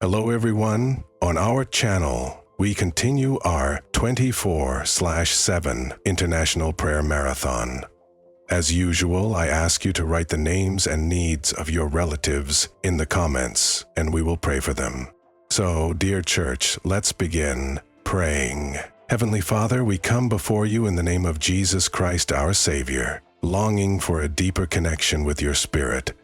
Hello everyone. On our channel, we continue our 24/7 International Prayer Marathon. As usual, I ask you to write the names and needs of your relatives in the comments, and we will pray for them. So, dear church, let's begin praying. Heavenly Father, we come before you in the name of Jesus Christ, our Savior, longing for a deeper connection with your Spirit.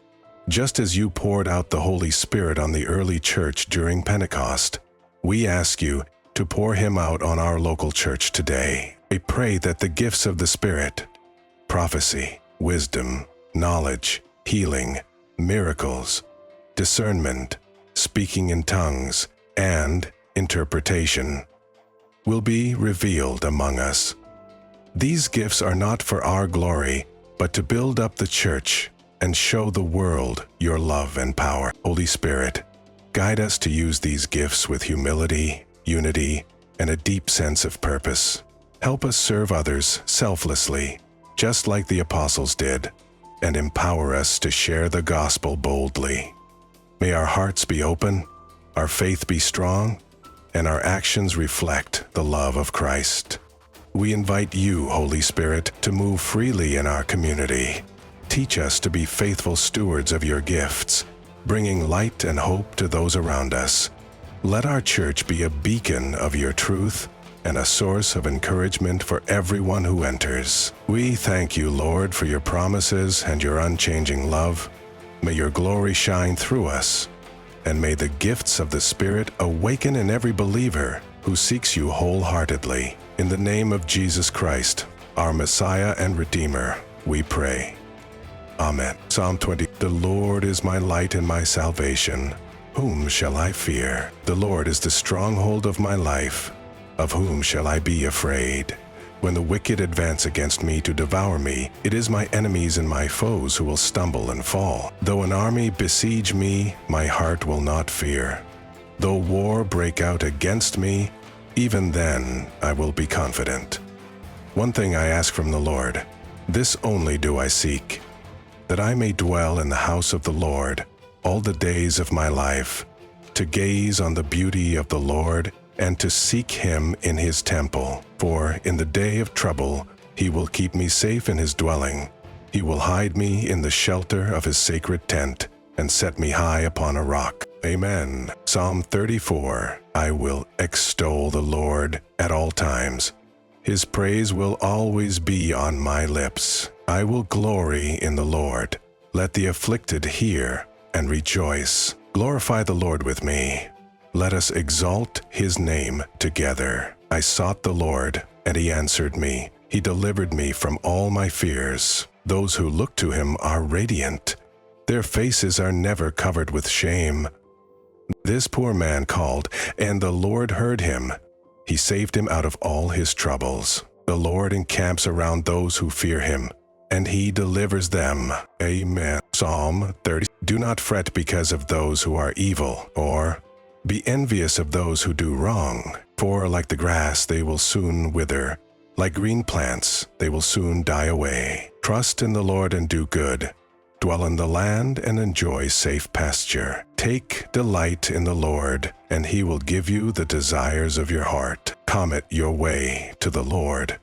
Just as you poured out the Holy Spirit on the early church during Pentecost, we ask you to pour him out on our local church today. We pray that the gifts of the Spirit, prophecy, wisdom, knowledge, healing, miracles, discernment, speaking in tongues, and interpretation, will be revealed among us. These gifts are not for our glory, but to build up the church and show the world your love and power. Holy Spirit, guide us to use these gifts with humility, unity, and a deep sense of purpose. Help us serve others selflessly, just like the apostles did, and empower us to share the gospel boldly. May our hearts be open, our faith be strong, and our actions reflect the love of Christ. We invite you, Holy Spirit, to move freely in our community. Teach us to be faithful stewards of your gifts, bringing light and hope to those around us. Let our church be a beacon of your truth and a source of encouragement for everyone who enters. We thank you, Lord, for your promises and your unchanging love. May your glory shine through us, and may the gifts of the Spirit awaken in every believer who seeks you wholeheartedly. In the name of Jesus Christ, our Messiah and Redeemer, we pray. Amen. Psalm 20. The Lord is my light and my salvation. Whom shall I fear? The Lord is the stronghold of my life. Of whom shall I be afraid? When the wicked advance against me to devour me, it is my enemies and my foes who will stumble and fall. Though an army besiege me, my heart will not fear. Though war break out against me, even then I will be confident. One thing I ask from the Lord, this only do I seek, that I may dwell in the house of the Lord all the days of my life, to gaze on the beauty of the Lord and to seek him in his temple. For in the day of trouble he will keep me safe in his dwelling. He will hide me in the shelter of his sacred tent and set me high upon a rock. Amen. Psalm 34. I will extol the Lord at all times. His praise will always be on my lips. I will glory in the Lord. Let the afflicted hear and rejoice. Glorify the Lord with me. Let us exalt his name together. I sought the Lord, and he answered me. He delivered me from all my fears. Those who look to him are radiant. Their faces are never covered with shame. This poor man called, and the Lord heard him. He saved him out of all his troubles. The Lord encamps around those who fear him, and he delivers them. Amen. Psalm 30. Do not fret because of those who are evil, or be envious of those who do wrong. For like the grass they will soon wither, like green plants they will soon die away. Trust in the Lord and do good. Dwell in the land and enjoy safe pasture. Take delight in the Lord, and he will give you the desires of your heart. Commit your way to the Lord.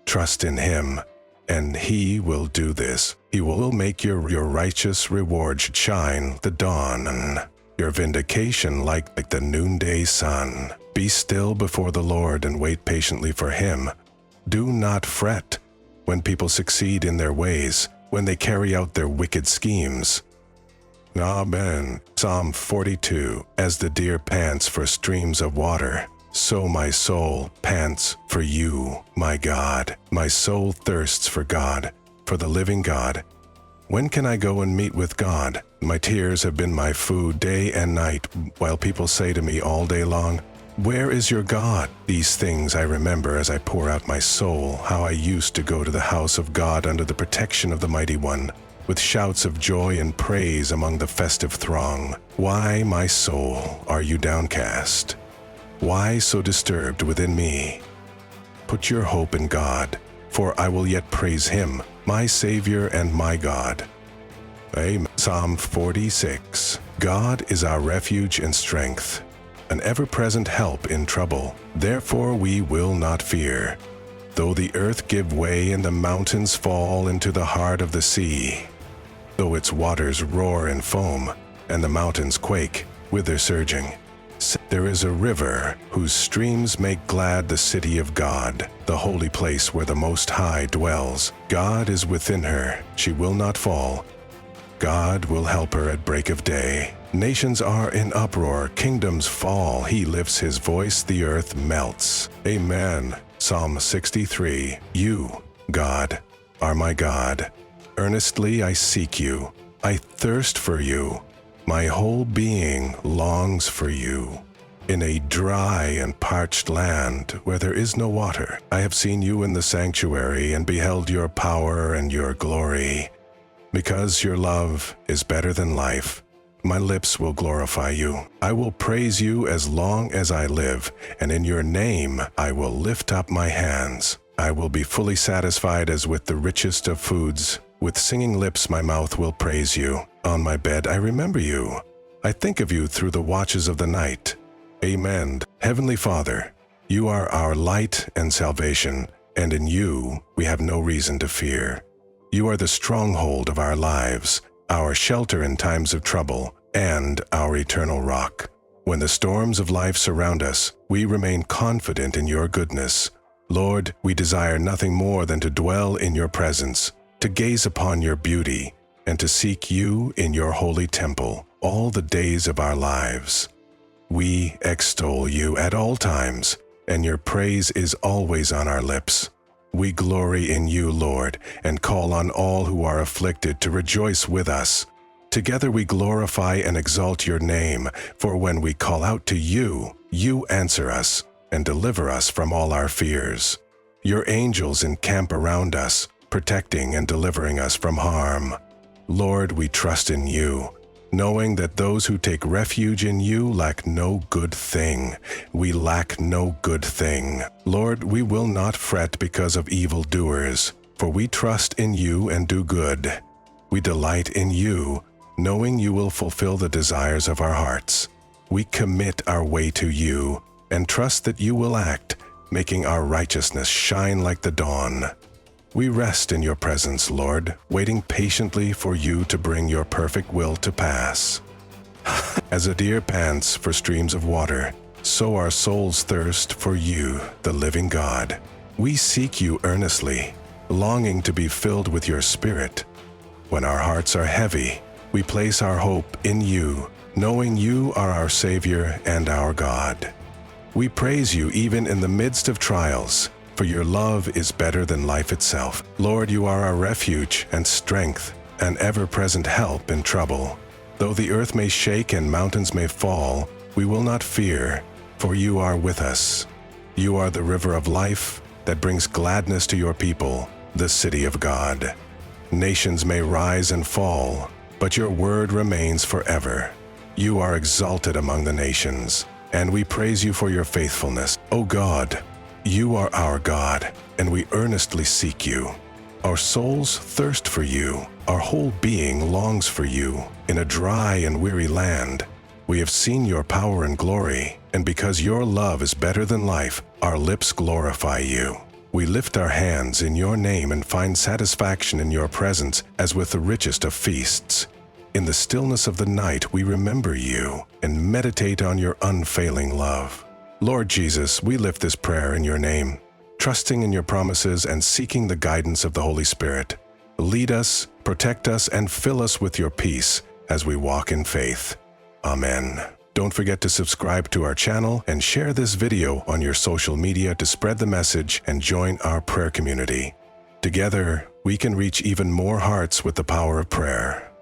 Trust in him, and he will do this. He will make your righteous reward shine the dawn, your vindication like the noonday sun. Be still before the Lord and wait patiently for him. Do not fret when people succeed in their ways, when they carry out their wicked schemes. Amen. Psalm 42. As the deer pants for streams of water, so my soul pants for you, my God. My soul thirsts for God, for the living God. When can I go and meet with God? My tears have been my food day and night, while people say to me all day long, where is your God? These things I remember as I pour out my soul, how I used to go to the house of God under the protection of the Mighty One, with shouts of joy and praise among the festive throng. Why, my soul, are you downcast? Why so disturbed within me? Put your hope in God, for I will yet praise him, my Savior and my God. Amen. Psalm 46. God is our refuge and strength, an ever-present help in trouble. Therefore we will not fear. Though the earth give way and the mountains fall into the heart of the sea, though its waters roar and foam, and the mountains quake with their surging, there is a river whose streams make glad the city of God, the holy place where the Most High dwells. God is within her, she will not fall. God will help her at break of day. Nations are in uproar, kingdoms fall. He lifts his voice, the earth melts. Amen. Psalm 63. You, God, are my God. Earnestly I seek you. I thirst for you. My whole being longs for you. In a dry and parched land where there is no water, I have seen you in the sanctuary and beheld your power and your glory. Because your love is better than life, my lips will glorify you. I will praise you as long as I live, and in your name I will lift up my hands. I will be fully satisfied as with the richest of foods. With singing lips my mouth will praise you. On my bed I remember you. I think of you through the watches of the night. Amen. Heavenly Father, you are our light and salvation, and in you we have no reason to fear. You are the stronghold of our lives, our shelter in times of trouble, and our eternal rock. When the storms of life surround us, we remain confident in your goodness. Lord, we desire nothing more than to dwell in your presence, to gaze upon your beauty, and to seek you in your holy temple all the days of our lives. We extol you at all times, and your praise is always on our lips. We glory in you, Lord, and call on all who are afflicted to rejoice with us. Together we glorify and exalt your name, for when we call out to you, you answer us and deliver us from all our fears. Your angels encamp around us, protecting and delivering us from harm. Lord, we trust in you, knowing that those who take refuge in you lack no good thing. We lack no good thing. Lord, we will not fret because of evildoers, for we trust in you and do good. We delight in you, knowing you will fulfill the desires of our hearts. We commit our way to you and trust that you will act, making our righteousness shine like the dawn. We rest in your presence, Lord, waiting patiently for you to bring your perfect will to pass. As a deer pants for streams of water, so our souls thirst for you, the living God. We seek you earnestly, longing to be filled with your Spirit. When our hearts are heavy, we place our hope in you, knowing you are our Savior and our God. We praise you even in the midst of trials, for your love is better than life itself. Lord, you are our refuge and strength, an ever-present help in trouble. Though the earth may shake and mountains may fall, we will not fear, for you are with us. You are the river of life that brings gladness to your people, the city of God. Nations may rise and fall, but your word remains forever. You are exalted among the nations, and we praise you for your faithfulness. O God, you are our God, and we earnestly seek you. Our souls thirst for you. Our whole being longs for you. In a dry and weary land, we have seen your power and glory, and because your love is better than life, our lips glorify you. We lift our hands in your name and find satisfaction in your presence as with the richest of feasts. In the stillness of the night, we remember you and meditate on your unfailing love. Lord Jesus, we lift this prayer in your name, trusting in your promises and seeking the guidance of the Holy Spirit. Lead us, protect us, and fill us with your peace as we walk in faith. Amen. Don't forget to subscribe to our channel and share this video on your social media to spread the message and join our prayer community. Together, we can reach even more hearts with the power of prayer.